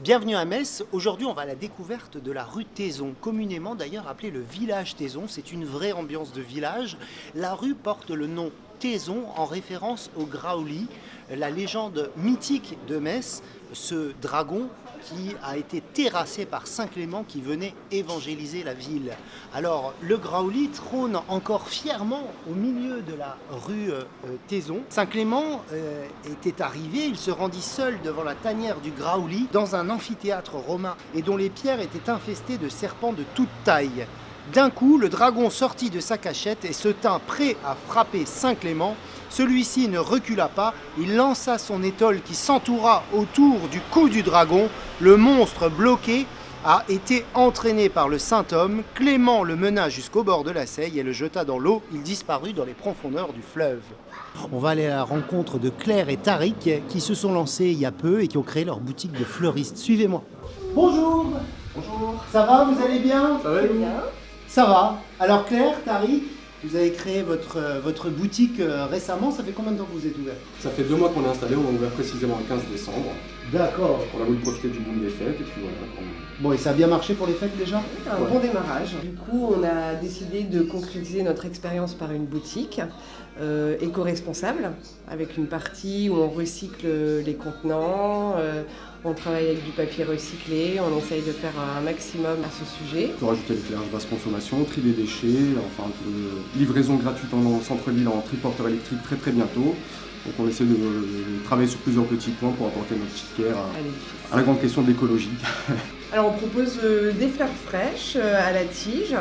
Bienvenue à Metz. Aujourd'hui, on va à la découverte de la rue Taizon, communément d'ailleurs appelée le village Taizon. C'est une vraie ambiance de village. La rue porte le nom Taizon en référence au Graouli, la légende mythique de Metz, ce dragon qui a été terrassé par Saint Clément qui venait évangéliser la ville. Alors, le Graouli trône encore fièrement au milieu de la rue Taizon. Saint Clément était arrivé, il se rendit seul devant la tanière du Graouli dans un amphithéâtre romain et dont les pierres étaient infestées de serpents de toute taille. D'un coup, le dragon sortit de sa cachette et se tint prêt à frapper Saint Clément. Celui-ci ne recula pas, il lança son étole qui s'entoura autour du cou du dragon. Le monstre bloqué a été entraîné par le saint homme. Clément le mena jusqu'au bord de la Seille et le jeta dans l'eau. Il disparut dans les profondeurs du fleuve. On va aller à la rencontre de Claire et Tariq qui se sont lancés il y a peu et qui ont créé leur boutique de fleuristes. Suivez-moi. Bonjour. Bonjour. Ça va, vous allez bien? Ça va bien. Ça va. Alors Claire, Tariq, vous avez créé votre boutique récemment. Ça fait combien de temps que vous êtes ouvert? Ça fait 2 mois qu'on est installé, on a ouvert précisément le 15 décembre. D'accord. On a voulu profiter du boom des fêtes et puis voilà. Bon, et ça a bien marché pour les fêtes déjà? Un bon démarrage. Du coup, on a décidé de concrétiser notre expérience par une boutique éco-responsable, avec une partie où on recycle les contenants, on travaille avec du papier recyclé, on essaye de faire un maximum à ce sujet. On peut rajouter l'éclairage basse consommation, tri des déchets, enfin livraison gratuite en centre-ville en triporteur électrique très bientôt. Donc on essaie de travailler sur plusieurs petits points pour apporter notre petite pierre à la grande question de l'écologie. Alors on propose des fleurs fraîches à la tige,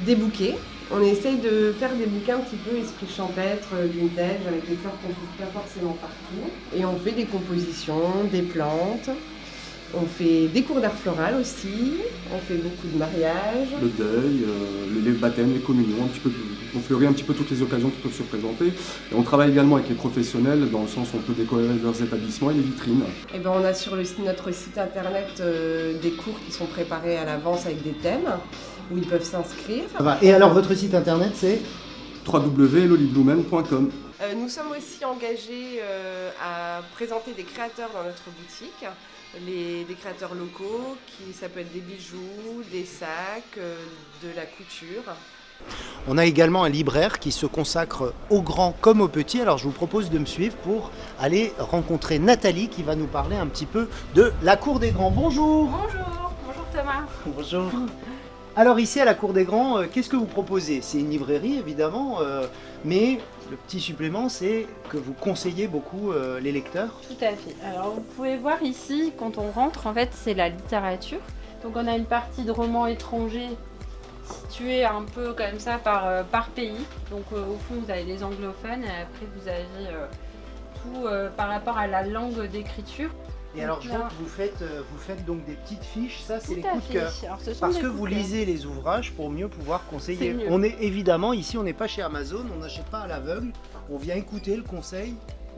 des bouquets. On essaye de faire des bouquets un petit peu esprit champêtre, vintage, avec des fleurs qu'on ne trouve pas forcément partout. Et on fait des compositions, des plantes. On fait des cours d'art floral aussi, on fait beaucoup de mariages. Le deuil, les baptêmes, les communions, un petit peu, on fleurit un petit peu toutes les occasions qui peuvent se présenter. Et on travaille également avec les professionnels dans le sens où on peut décorer leurs établissements et les vitrines. Et ben on a sur notre site internet des cours qui sont préparés à l'avance avec des thèmes où ils peuvent s'inscrire. Et alors votre site internet c'est? www.loliblumen.com. Nous sommes aussi engagés à présenter des créateurs dans notre boutique. Des créateurs locaux, ça peut être des bijoux, des sacs, de la couture. On a également un libraire qui se consacre aux grands comme aux petits. Alors je vous propose de me suivre pour aller rencontrer Nathalie qui va nous parler un petit peu de la Cour des Grands. Bonjour. Bonjour Thomas. Bonjour. Alors ici à la Cour des Grands, qu'est-ce que vous proposez? C'est une librairie évidemment, mais le petit supplément c'est que vous conseillez beaucoup les lecteurs. Tout à fait. Alors vous pouvez voir ici, quand on rentre, en fait c'est la littérature. Donc on a une partie de romans étrangers située un peu comme ça par pays. Donc au fond vous avez les anglophones et après vous avez tout par rapport à la langue d'écriture. Et alors je vois que vous faites donc des petites fiches, ça c'est les coups de cœur. Alors, ce sont Parce des que coups vous de cœur. lisez les ouvrages pour mieux pouvoir conseiller. C'est mieux. On est évidemment ici, on n'est pas chez Amazon, on n'achète pas à l'aveugle, on vient écouter le conseil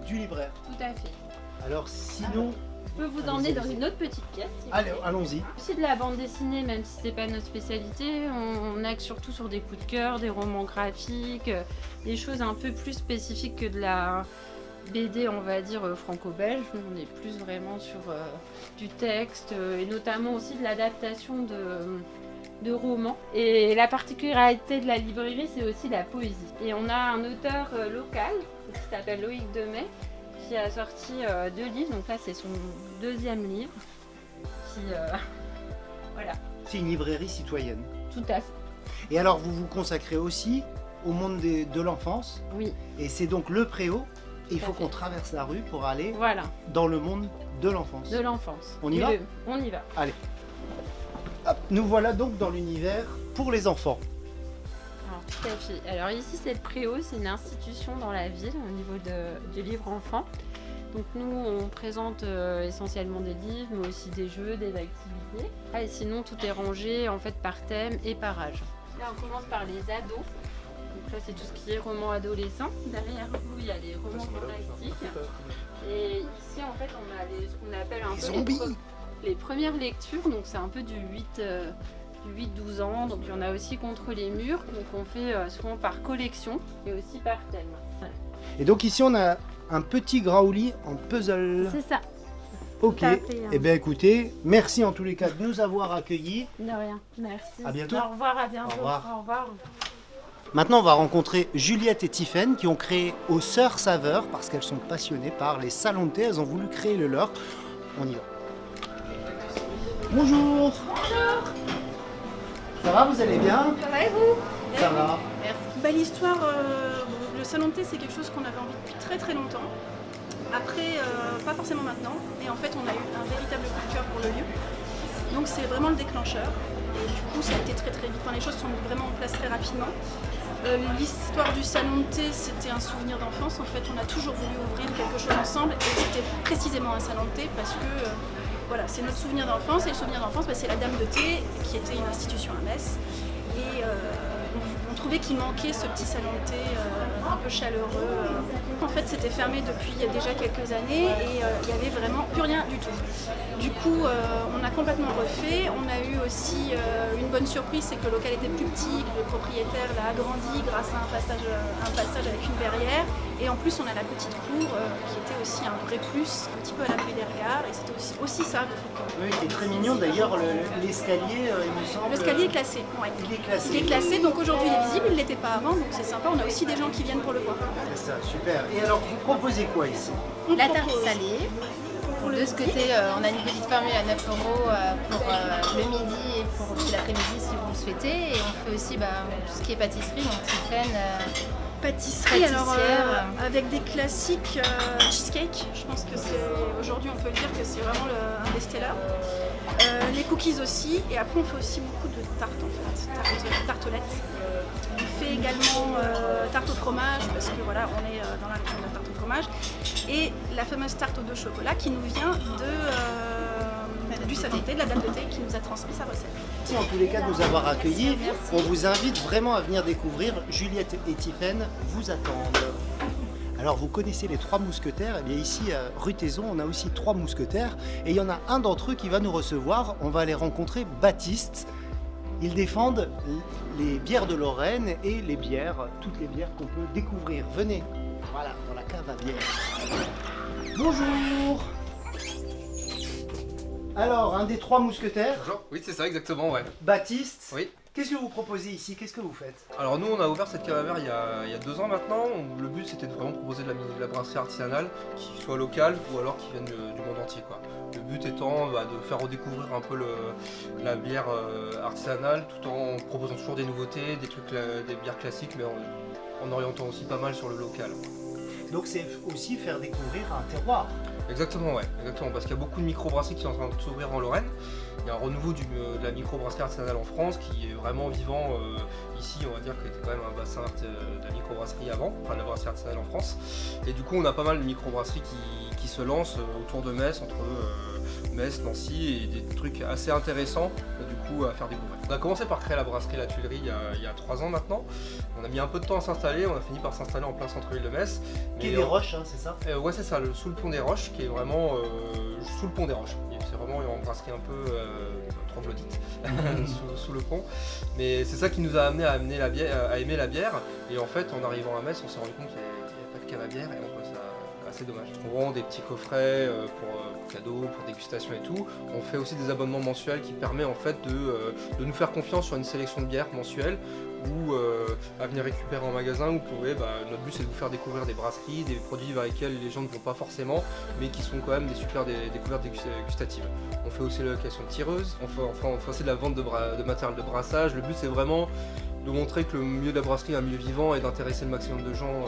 du libraire. Tout à fait. Alors sinon, Je peux vous emmener dans une autre petite pièce. Si vous allez, voulez. allons-y. Aussi de la bande dessinée, même si c'est pas notre spécialité, on axe surtout sur des coups de cœur, des romans graphiques, des choses un peu plus spécifiques que de la BD, on va dire franco-belge. Nous, on est plus vraiment sur du texte et notamment aussi de l'adaptation de romans. Et la particularité de la librairie, c'est aussi la poésie. Et on a un auteur local qui s'appelle Loïc Demet, qui a sorti 2 livres. Donc là, c'est son 2e livre. Voilà, C'est une librairie citoyenne. tout à fait. Et alors vous vous consacrez aussi au monde de l'enfance, Oui, et c'est donc le Préau. Et il Tout à faut fait. qu'on traverse la rue pour aller voilà, dans le monde de l'enfance. de l'enfance. On y Et va On y va. Allez. Hop, nous voilà donc dans l'univers pour les enfants. Alors, tout à fait. Alors ici, c'est le Préau, c'est une institution dans la ville au niveau du livre enfant. Donc nous, on présente essentiellement des livres, mais aussi des jeux, des activités. Et sinon, tout est rangé en fait par thème et par âge. Là, on commence par les ados. Donc là, c'est tout ce qui est romans adolescents. Derrière vous, il y a les romans fantastiques. Et ici, en fait, on a ce qu'on appelle un peu Zombies. les premières lectures. Donc c'est un peu du 8-12 ans. Donc il y en a aussi contre les murs. Donc on fait souvent par collection et aussi par thème. Voilà. Et donc ici on a un petit Graouli en puzzle. C'est ça. Ok, T'as appelé, hein. eh bien écoutez, merci en tous les cas de nous avoir accueillis. De rien, merci. À bientôt. Au revoir, à bientôt. Au revoir. Au revoir. Maintenant, on va rencontrer Juliette et Tiffaine qui ont créé Aux Sœurs Saveurs parce qu'elles sont passionnées par les salons de thé. Elles ont voulu créer le leur. On y va. Bonjour. Bonjour. Ça va, vous allez bien? Ça va et vous? Ça va. Merci. Bah, l'histoire, le salon de thé, c'est quelque chose qu'on avait envie depuis très très longtemps. Après, pas forcément maintenant, mais en fait, on a eu un véritable coup de cœur pour le lieu. Donc, c'est vraiment le déclencheur. Et du coup, ça a été très très vite. Enfin, les choses sont vraiment en place très rapidement. L'histoire du salon de thé, c'était un souvenir d'enfance. En fait, on a toujours voulu ouvrir quelque chose ensemble et c'était précisément un salon de thé parce que voilà, c'est notre souvenir d'enfance. Et le souvenir d'enfance, c'est la Dame de thé qui était une institution à Metz. Et on trouvait qu'il manquait ce petit salon de thé un peu chaleureux. En fait, c'était fermé depuis déjà quelques années et il n'y avait vraiment plus rien du tout. Du coup, on a complètement refait. On a eu aussi une bonne surprise, c'est que le local était plus petit, que le propriétaire l'a agrandi grâce à un passage avec une verrière. Et en plus, on a la petite cour qui était aussi un vrai plus, un petit peu à l'abri des regards. Et c'était aussi ça. Oui, c'est très mignon. D'ailleurs, l'escalier, il me semble. L'escalier est classé. Ouais. Il est classé. Il est classé, donc aujourd'hui il est visible, il ne l'était pas avant, donc c'est sympa. On a aussi des gens qui viennent pour le voir. C'est ça, super. Et alors, vous proposez quoi ici? La tarte salée. De ce côté, on a une petite formule à 9 € pour le midi et pour aussi l'après-midi si vous le souhaitez. Et on fait aussi tout ce qui est pâtisserie, donc Tiffaine. Pâtisserie, alors Pâtissière. avec des classiques cheesecake. Je pense que c'est aujourd'hui on peut le dire que c'est vraiment un best-seller. Les cookies aussi, et après on fait aussi beaucoup de tartes en fait, tartelettes. On fait également tarte au fromage parce que voilà, on est dans la tarte au fromage. Et la fameuse tarte aux 2 chocolats qui nous vient du salon de thé, de la Dame de thé qui nous a transmis sa recette. Merci en tous les cas de nous avoir accueillis. On vous invite vraiment à venir découvrir. Juliette et Tiffaine vous attendent. Alors vous connaissez les 3 mousquetaires, et bien ici rue Taizon on a aussi 3 mousquetaires et il y en a un d'entre eux qui va nous recevoir. On va aller rencontrer Baptiste. Ils défendent les bières de Lorraine et les bières, toutes les bières qu'on peut découvrir. Venez, voilà, dans la cave à bière. Bonjour. Alors, un des 3 mousquetaires, Bonjour, oui c'est ça exactement, ouais. Baptiste. Oui. Qu'est-ce que vous proposez ici? Qu'est-ce que vous faites? Alors nous on a ouvert cette cave à bière il y a 2 ans maintenant. Le but c'était de vraiment proposer de la brasserie artisanale qui soit locale ou alors qui vienne du monde entier quoi. Le but étant de faire redécouvrir un peu la bière artisanale tout en proposant toujours des nouveautés, des bières classiques mais en orientant aussi pas mal sur le local. Donc c'est aussi faire découvrir un terroir. Exactement, ouais, exactement, parce qu'il y a beaucoup de microbrasseries qui sont en train de s'ouvrir en Lorraine. Il y a un renouveau de la microbrasserie artisanale en France qui est vraiment vivant ici, on va dire qu'il était quand même un bassin de la microbrasserie avant, enfin de la brasserie artisanale en France. Et du coup, on a pas mal de microbrasseries qui se lancent autour de Metz, entre Metz, Nancy, et des trucs assez intéressants du coup à faire découvrir. On a commencé par créer la brasserie La Tuilerie il y a 3 ans maintenant. On a mis un peu de temps à s'installer, on a fini par s'installer en plein centre-ville de Metz. Quai des Roches, hein, c'est ça? Ouais c'est ça, sous le pont des Roches, qui est vraiment sous le pont des Roches. C'est vraiment une brasserie un peu troglodyte sous le pont. Mais c'est ça qui nous a amené à aimer la bière. Et en fait en arrivant à Metz on s'est rendu compte qu'il n'y avait pas de cave à bière et on trouve ça assez dommage. On vend des petits coffrets pour cadeaux, pour dégustation et tout. On fait aussi des abonnements mensuels qui permettent en fait de nous faire confiance sur une sélection de bières mensuelle ou à venir récupérer en magasin. Vous pouvez, notre but c'est de vous faire découvrir des brasseries, des produits vers lesquels les gens ne vont pas forcément, mais qui sont quand même des super découvertes gustatives. On fait aussi la location de tireuses, on fait aussi de la vente de matériel de brassage. Le but c'est vraiment de montrer que le milieu de la brasserie est un milieu vivant et d'intéresser le maximum de gens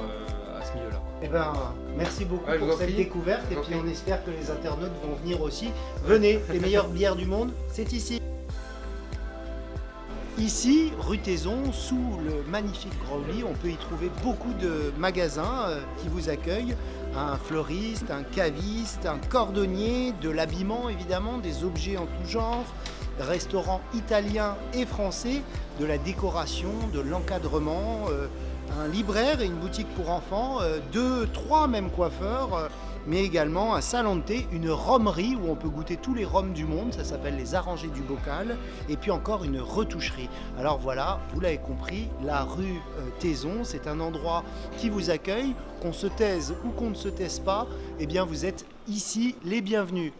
à ce milieu-là. Eh ben, merci beaucoup Ouais, je vous pour en cette prie. découverte et puis on espère que les internautes vont venir aussi. Venez, les meilleures bières du monde, c'est ici. Ici, rue Taizon, sous le magnifique Grauli, on peut y trouver beaucoup de magasins qui vous accueillent. Un fleuriste, un caviste, un cordonnier, de l'habillement évidemment, des objets en tout genre, restaurants italiens et français, de la décoration, de l'encadrement, un libraire et une boutique pour enfants, 2, 3 même coiffeurs, mais également un salon de thé, une rhumerie où on peut goûter tous les rhums du monde, ça s'appelle les Arrangés du Bocal, et puis encore une retoucherie. Alors voilà, vous l'avez compris, la rue Taizon, c'est un endroit qui vous accueille, qu'on se taise ou qu'on ne se taise pas, eh bien vous êtes ici les bienvenus.